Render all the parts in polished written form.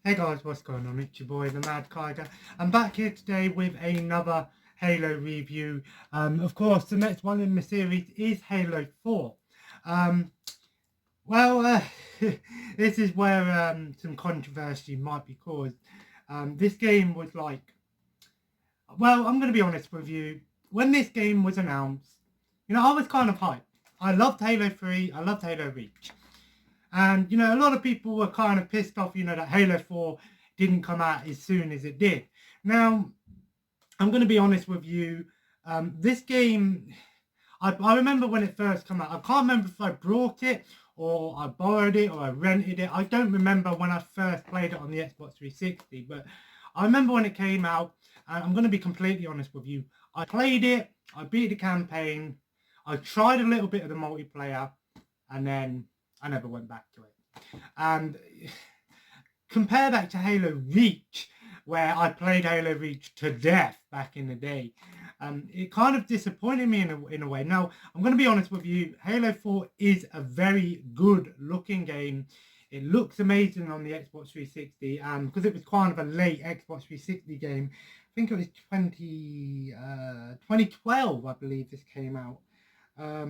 Hey guys, what's going on? It's your boy, TheMadKaiger. I'm back here today with another Halo review. Of course, the next one in the series is Halo 4. Um, well, this is where some controversy might be caused. This game was like, well, I'm going to be honest with you. When this game was announced, I was kind of hyped. I loved Halo 3, I loved Halo Reach. And, a lot of people were kind of pissed off, that Halo 4 didn't come out as soon as it did. Now, I'm going to be honest with you. This game, I remember when it first came out. I can't remember if I brought it or I borrowed it or I rented it. I don't remember when I first played it on the Xbox 360, but I remember when it came out. And I'm going to be completely honest with you. I played it, I beat the campaign, I tried a little bit of the multiplayer, and then I never went back to it. And compare that to Halo Reach, where I played Halo Reach to death back in the day. It kind of disappointed me in a way. Now, I'm going to be honest with you. Halo 4 is a very good looking game. It looks amazing on the Xbox 360, and because it was kind of a late Xbox 360 game, I think it was 2012, I believe this came out. I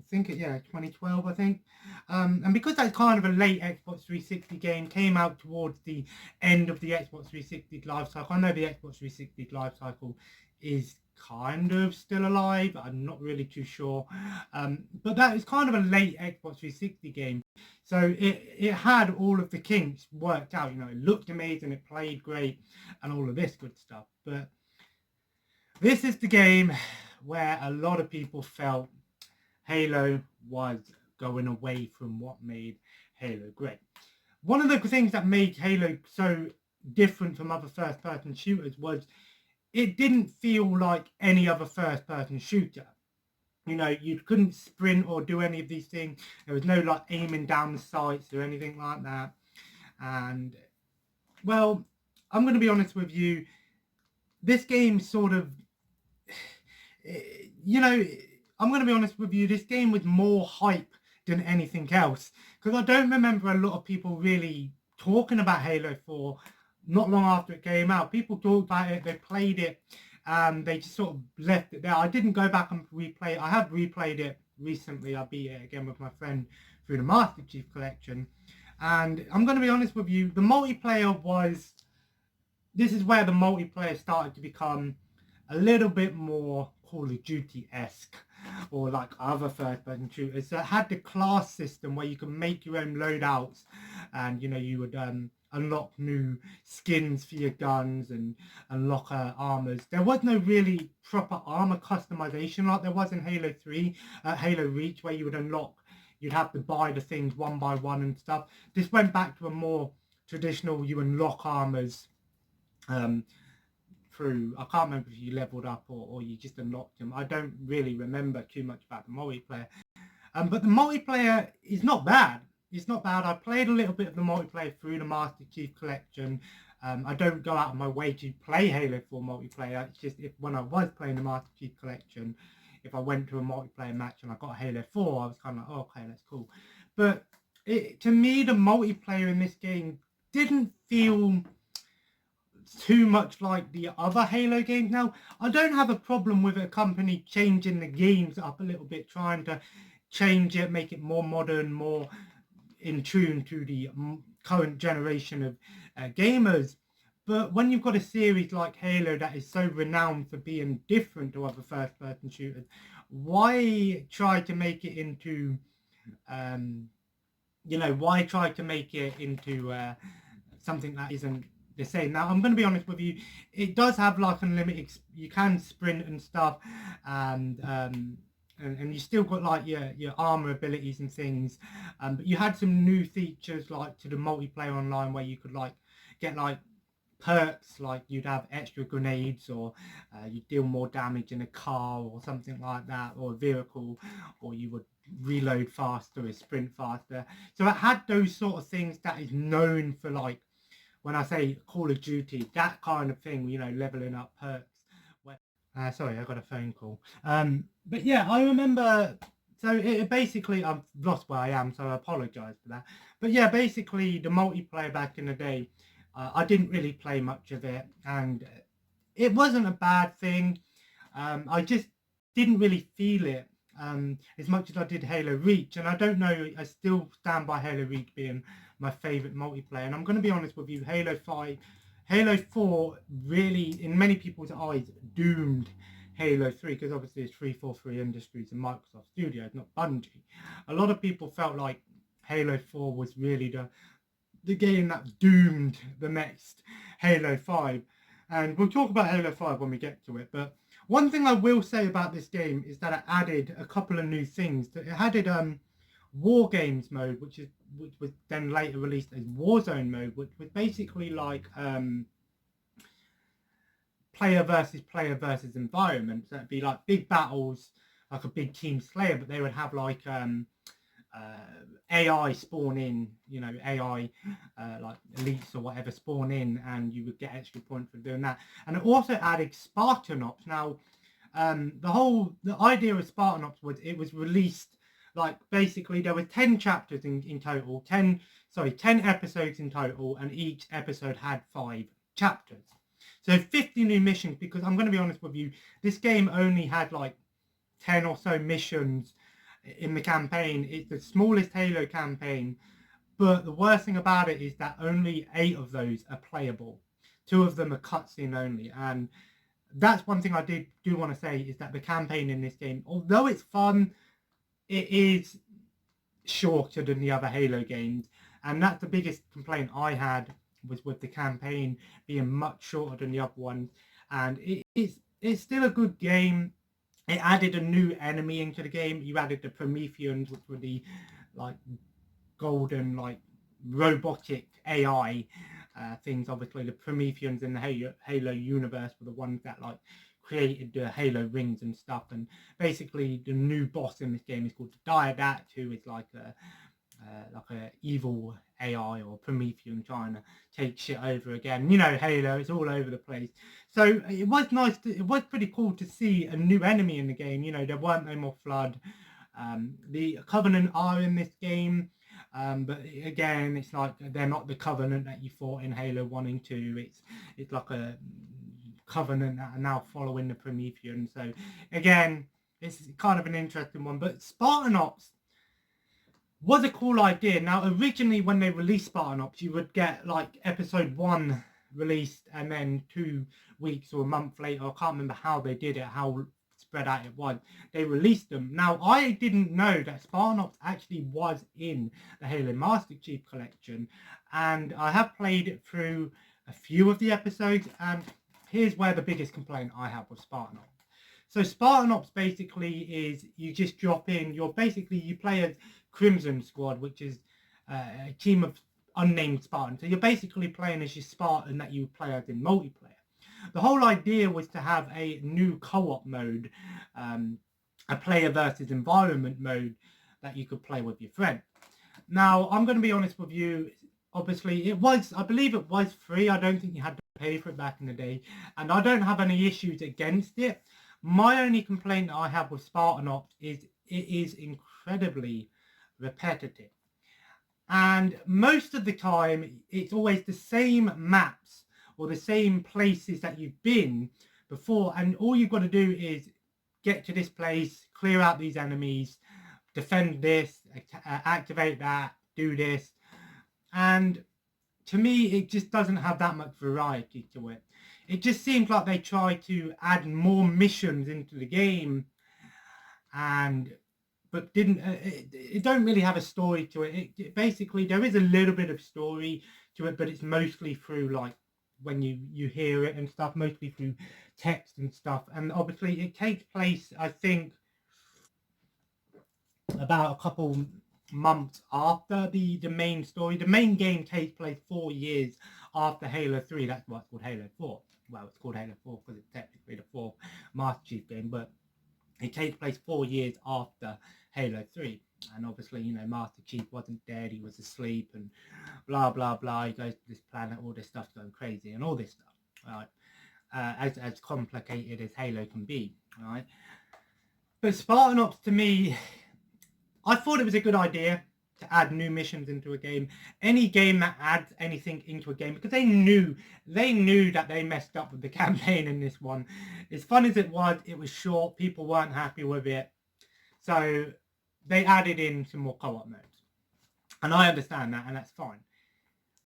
think 2012, I think. And because that's kind of a late Xbox 360 game, came out towards the end of the Xbox 360 life cycle. I know the Xbox 360 life cycle is kind of still alive. I'm not really too sure. But that is kind of a late Xbox 360 game. So it had all of the kinks worked out. It looked amazing, it played great, and all of this good stuff. But this is the game where a lot of people felt Halo was going away from what made Halo great. One of the things that made Halo so different from other first-person shooters was it didn't feel like any other first-person shooter. You couldn't sprint or do any of these things. There was no like aiming down the sights or anything like that. And well, I'm going to be honest with you. This game sort of, I'm going to be honest with you, this game was more hype than anything else. Because I don't remember a lot of people really talking about Halo 4 not long after it came out. People talked about it, they played it, and they just sort of left it there. I didn't go back and replay it. I have replayed it recently. I beat it again with my friend through the Master Chief Collection. And I'm going to be honest with you, the multiplayer was... This is where the multiplayer started to become a little bit more Call of Duty-esque, or like other first-person shooters. So it had the class system where you can make your own loadouts, and you would unlock new skins for your guns and unlock armors. There was no really proper armor customization like there was in Halo 3, Halo Reach, where you would unlock, you'd have to buy the things one by one and stuff. This went back to a more traditional, you unlock armors through, I can't remember if you leveled up or you just unlocked them. I don't really remember too much about the multiplayer. But the multiplayer is not bad. It's not bad. I played a little bit of the multiplayer through the Master Chief Collection. I don't go out of my way to play Halo 4 multiplayer. It's just when I was playing the Master Chief Collection, if I went to a multiplayer match and I got Halo 4, I was kind of like, oh, okay, that's cool. But to me, the multiplayer in this game didn't feel too much like the other Halo games. Now, I don't have a problem with a company changing the games up a little bit, trying to change it, make it more modern, more in tune to the current generation of gamers. But when you've got a series like Halo that is so renowned for being different to other first-person shooters, why try to make it into, why try to make it into something that isn't the same? Now, I'm going to be honest with you, it does have like unlimited, you can sprint and stuff, and you still got like your armor abilities and things, but you had some new features like to the multiplayer online where you could like get like perks, like you'd have extra grenades, or you'd deal more damage in a car or something like that, or a vehicle, or you would reload faster or sprint faster. So it had those sort of things that is known for, like, when I say Call of Duty, that kind of thing, leveling up perks. Sorry, I got a phone call. But yeah, I remember, so it basically, I've lost where I am, so I apologise for that. But yeah, basically the multiplayer back in the day, I didn't really play much of it, and it wasn't a bad thing. I just didn't really feel it as much as I did Halo Reach, and I don't know. I still stand by Halo Reach being my favorite multiplayer. And I'm going to be honest with you, Halo 4 really, in many people's eyes, doomed Halo 3 because obviously it's 343 Industries and Microsoft Studios, not Bungie. A lot of people felt like Halo 4 was really the game that doomed the next Halo 5. And we'll talk about Halo 5 when we get to it. But one thing I will say about this game is that it added a couple of new things. It added War Games mode, which was then later released as Warzone mode, which was basically like player versus environment. So it'd be like big battles, like a big team slayer, but they would have like AI spawn in, AI like elites or whatever spawn in, and you would get extra points for doing that. And it also added Spartan Ops. Now, the idea of Spartan Ops was it was released like basically there were 10 chapters in total, 10 episodes in total, and each episode had 5 chapters. So 50 new missions, because I'm going to be honest with you, this game only had like 10 or so missions in the campaign. It's the smallest Halo campaign, but the worst thing about it is that only 8 of those are playable. 2 of them are cutscene only, and that's one thing I do want to say is that the campaign in this game, although it's fun, it is shorter than the other Halo games, and that's the biggest complaint I had was with the campaign being much shorter than the other ones. And it's still a good game. It added a new enemy into the game. You added the Prometheans, which were the like golden like robotic AI things. Obviously, the Prometheans in the Halo universe were the ones that like created the Halo rings and stuff. And basically, the new boss in this game is called the Diadat, who is like a evil AI or Promethean trying to take shit over again. Halo, it's all over the place. So it was nice. It was pretty cool to see a new enemy in the game. There weren't no more Flood. The Covenant are in this game. But again, it's like they're not the Covenant that you fought in Halo 1 and 2. It's like a Covenant that are now following the Promethean. So again, it's kind of an interesting one. But Spartan Ops was a cool idea. Now, originally when they released Spartan Ops, you would get like episode 1 released and then 2 weeks or a month later, I can't remember how they did it, how spread out it was, they released them. Now, I didn't know that Spartan Ops actually was in the Halo Master Chief Collection, and I have played it through a few of the episodes, and here's where the biggest complaint I have with Spartan Ops. So Spartan Ops basically is you just drop in, you play as Crimson Squad, which is a team of unnamed Spartans. So you're basically playing as your Spartan that you play as in multiplayer. The whole idea was to have a new co-op mode, a player versus environment mode that you could play with your friend. Now, I'm going to be honest with you. Obviously, I believe it was free. I don't think you had to pay for it back in the day. And I don't have any issues against it. My only complaint that I have with Spartan Ops is it is incredibly repetitive. And most of the time, it's always the same maps or the same places that you've been before. And all you've got to do is get to this place, clear out these enemies, defend this, activate that, do this. And to me, it just doesn't have that much variety to it. It just seems like they try to add more missions into the game, but didn't. It don't really have a story to it. Basically, there is a little bit of story to it, but it's mostly through like when you hear it and stuff, mostly through text and stuff. And obviously, it takes place, I think, about a couple months after the main story. The main game takes place 4 years after Halo 3. That's why it's called Halo 4. Well, it's called Halo 4 because it's technically the 4th Master Chief game, but it takes place 4 years after Halo 3. And obviously, Master Chief wasn't dead, he was asleep, and blah, blah, blah. He goes to this planet, all this stuff's going crazy, and all this stuff, right? As complicated as Halo can be, right? But Spartan Ops, to me, I thought it was a good idea. to add new missions into a game. Any game that adds anything into a game, because they knew that they messed up with the campaign in this one. As fun as it was short. People weren't happy with it, so they added in some more co-op modes, and I understand that, and that's fine.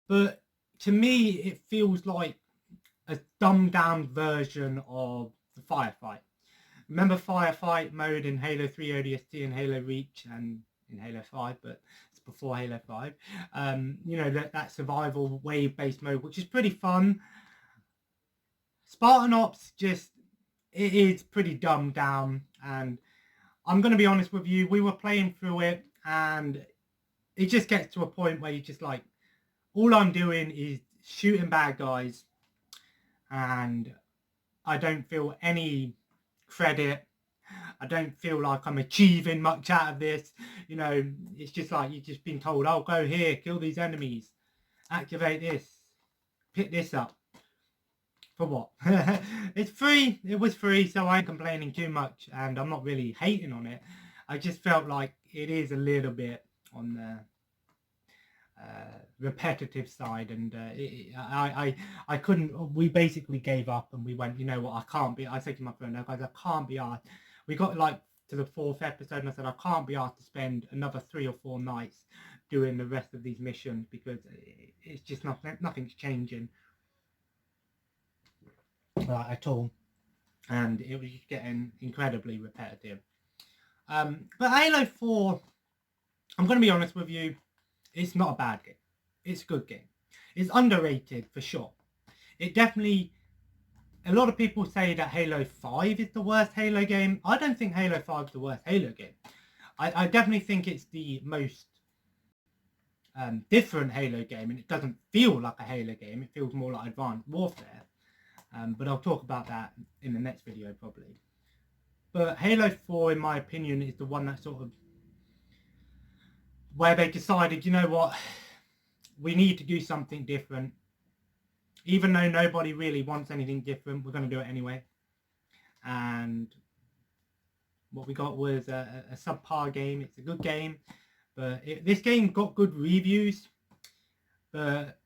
But to me, it feels like a dumbed down version of the firefight. Remember firefight mode in Halo 3 ODST and Halo Reach and in Halo 5, but it's before Halo 5. You know, that survival wave-based mode, which is pretty fun. Spartan Ops it is pretty dumbed down, and I'm going to be honest with you, we were playing through it, and it just gets to a point where you're just like, all I'm doing is shooting bad guys, and I don't feel any credit. I don't feel like I'm achieving much out of this. You know, it's just like you've just been told, oh, go here, kill these enemies, activate this, pick this up. For what? It's free. It was free, so I ain't complaining too much, and I'm not really hating on it. I just felt like it is a little bit on the repetitive side, and I couldn't. We basically gave up, and we went, you know what, I can't be. I said to my friend, no, guys, I can't be asked. We got like to the 4th episode, and I said, I can't be asked to spend another 3 or 4 nights doing the rest of these missions, because it's just nothing's changing at all, and it was just getting incredibly repetitive. But Halo 4, I'm going to be honest with you, it's not a bad game. It's a good game. It's underrated for sure. It definitely, a lot of people say that Halo 5 is the worst Halo game. I don't think Halo 5 is the worst Halo game. I definitely think it's the most different Halo game, and it doesn't feel like a Halo game. It feels more like Advanced Warfare. But I'll talk about that in the next video probably. But Halo 4, in my opinion, is the one that sort of, where they decided, you know what, we need to do something different. Even though nobody really wants anything different, we're going to do it anyway. And what we got was a subpar game. It's a good game, but this game got good reviews. But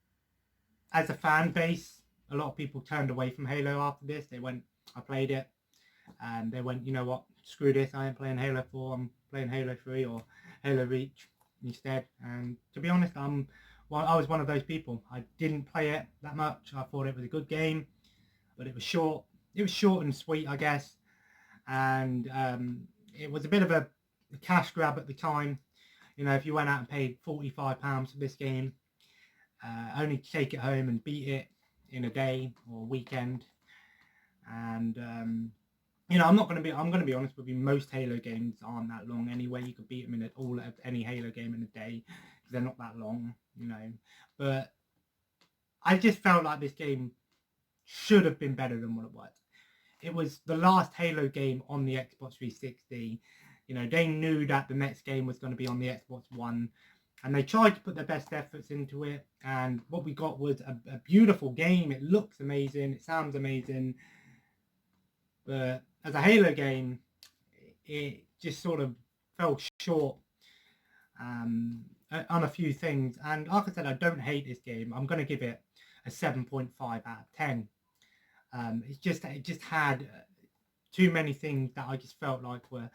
as a fan base, a lot of people turned away from Halo after this. They went, I played it, and they went, you know what, screw this, I ain't playing Halo 4, I'm playing Halo 3 or Halo Reach instead. And to be honest, I was one of those people. I didn't play it that much. I thought it was a good game, but it was short. It was short and sweet, I guess. And it was a bit of a cash grab at the time. You know, if you went out and paid £45 for this game, only to take it home and beat it in a day or a weekend. And you know, I'm going to be honest with you, most Halo games aren't that long anyway. You could beat them in any Halo game in a day, because they're not that long, you know. But I just felt like this game should have been better than what it was. It was the last Halo game on the Xbox 360. You know, they knew that the next game was going to be on the Xbox One, and they tried to put their best efforts into it. And what we got was a beautiful game. It looks amazing. It sounds amazing. But as a Halo game, it just sort of fell short on a few things. And like I said, I don't hate this game. I'm going to give it a 7.5 out of 10. It just had too many things that I just felt like were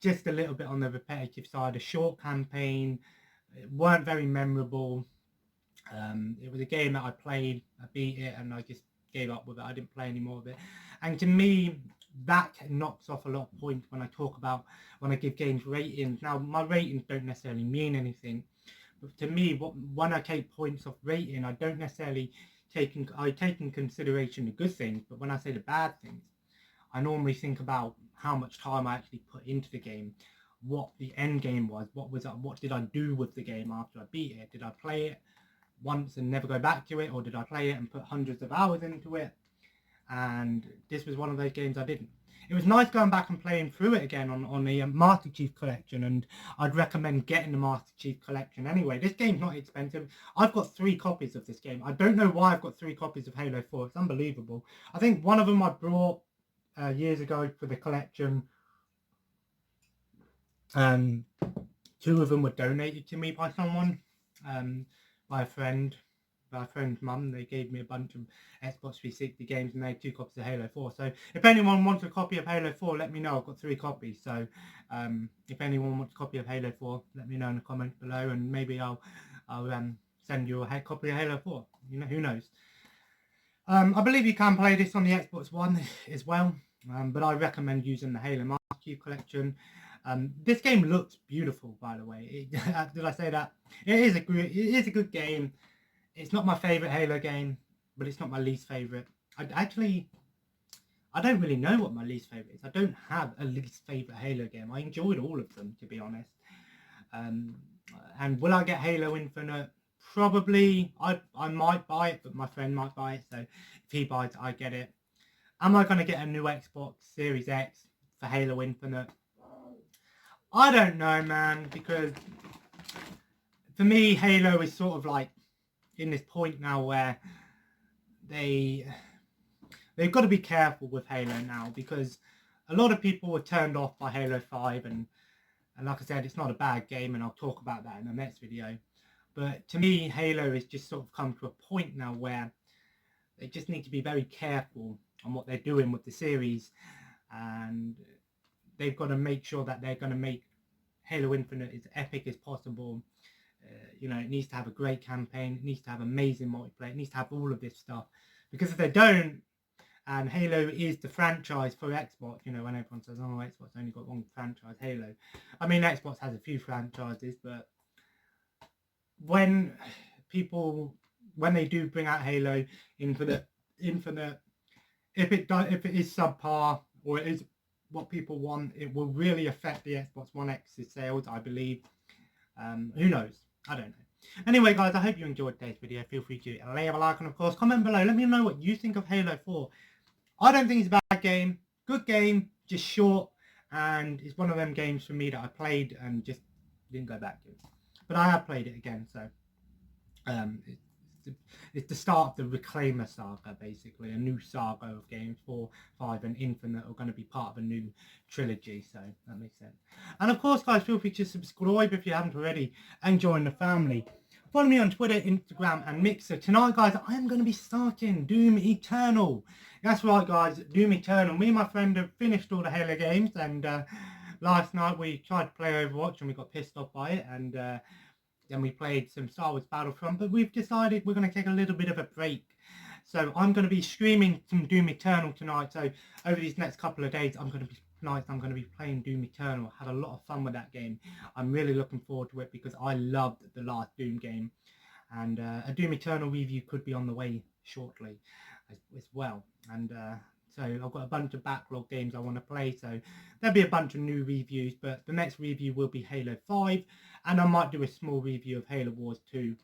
just a little bit on the repetitive side. A short campaign, it weren't very memorable. It was a game that I played, I beat it, and I just gave up with it. I didn't play any more of it. And to me, that knocks off a lot of points when I give games ratings. Now, my ratings don't necessarily mean anything, but to me, when I take points off rating, I don't necessarily take in consideration the good things, but when I say the bad things, I normally think about how much time I actually put into the game, what the end game was, what did I do with the game after I beat it? Did I play it once and never go back to it, or did I play it and put hundreds of hours into it? And this was one of those games I didn't. It was nice going back and playing through it again on the Master Chief Collection, and I'd recommend getting the Master Chief Collection anyway. This game's not expensive. I've got 3 copies of this game. I don't know why I've got 3 copies of Halo 4. It's unbelievable. I think one of them I brought years ago for the collection to 2 of them were donated to me by someone, by a friend's mum. They gave me a bunch of Xbox 360 games and they had 2 copies of Halo 4. So if anyone wants a copy of Halo 4, let me know. I've got 3 copies. So if anyone wants a copy of Halo 4, let me know in the comments below, and maybe I'll send you a copy of Halo 4. You know, who knows? I believe you can play this on the Xbox One as well, but I recommend using the Halo Master Chief Collection. This game looks beautiful, by the way. Did I say that? It is a good game. It's not my favorite Halo game, but it's not my least favorite. I don't really know what my least favorite is. I don't have a least favorite Halo game. I enjoyed all of them, to be honest. And will I get Halo Infinite? Probably. I might buy it, but my friend might buy it. So if he buys it, I get it. Am I going to get a new Xbox Series X for Halo Infinite? I don't know, man, because for me, Halo is sort of like in this point now where they've got to be careful with Halo now, because a lot of people were turned off by Halo 5, and like I said, it's not a bad game, and I'll talk about that in the next video. But to me, Halo has just sort of come to a point now where they just need to be very careful on what they're doing with the series, and they've got to make sure that they're going to make Halo Infinite as epic as possible. You know, it needs to have a great campaign, it needs to have amazing multiplayer, it needs to have all of this stuff, because if they don't, and Halo is the franchise for Xbox, you know, when everyone says, oh, Xbox only got one franchise, Halo. I mean, Xbox has a few franchises, but when they do bring out Halo Infinite, if it is subpar, or it is what people want, it will really affect the Xbox One X's sales, I believe. Who knows? I don't know. Anyway, guys, I hope you enjoyed today's video. Feel free to leave a like, and of course, comment below. Let me know what you think of Halo 4. I don't think it's a bad game. Good game, just short, and it's one of them games for me that I played and just didn't go back to. But I have played it again, so it's the start of the Reclaimer saga, basically. A new saga of games. 4, 5 and Infinite are going to be part of a new trilogy, so that makes sense. And of course, guys, feel free to subscribe if you haven't already and join the family. Follow me on Twitter, Instagram and Mixer. Tonight, guys, I am going to be starting Doom Eternal. That's right, guys, Doom Eternal. Me and my friend have finished all the Halo games, and last night we tried to play Overwatch and we got pissed off by it, and then we played some Star Wars Battlefront, but we've decided we're going to take a little bit of a break. So I'm going to be streaming some Doom Eternal tonight. So over these next couple of days, I'm going to be playing Doom Eternal. I had a lot of fun with that game. I'm really looking forward to it because I loved the last Doom game. And a Doom Eternal review could be on the way shortly as well. And so I've got a bunch of backlog games I want to play, so there'll be a bunch of new reviews, but the next review will be Halo 5, and I might do a small review of Halo Wars 2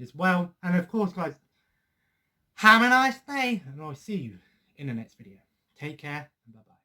as well. And of course, guys, have a nice day, and I'll see you in the next video. Take care, and bye-bye.